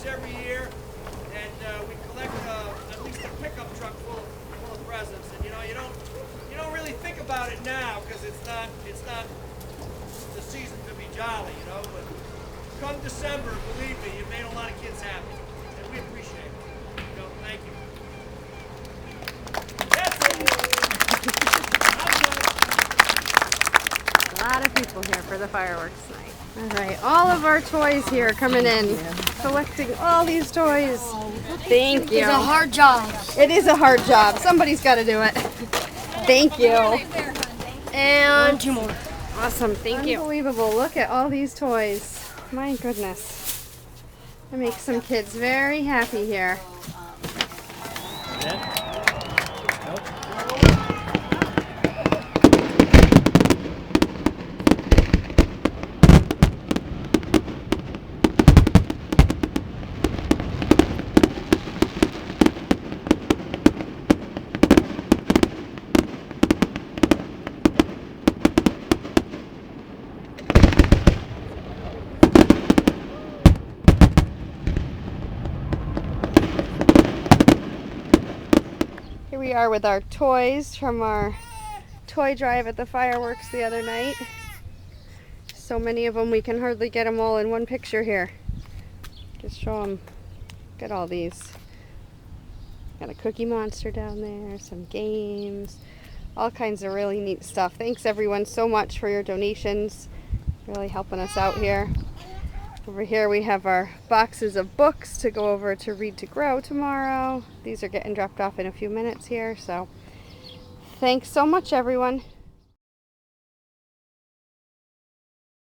this every year, and we collect at least a pickup truck full of presents. And you know, you don't really think about it now because it's not the season to be jolly, you know. But come December, believe me, you made a lot of kids happy, and we appreciate it. You know, thank you. That's it. A lot of people here for the fireworks night. All right, all of our toys here coming in, collecting all these toys. Thank you. It's a hard job. It is a hard job. Somebody's got to do it. Thank you. And two more. Awesome, thank you. Unbelievable. Look at all these toys. My goodness. That makes some kids very happy here. Here we are with our toys from our toy drive at the fireworks the other night. So many of them, we can hardly get them all in one picture here. Just show them. Look at all these. Got a Cookie Monster down there, some games, all kinds of really neat stuff. Thanks everyone so much for your donations. Really helping us out here. Over here we have our boxes of books to go over to Read to Grow tomorrow. These are getting dropped off in a few minutes here, so thanks so much everyone.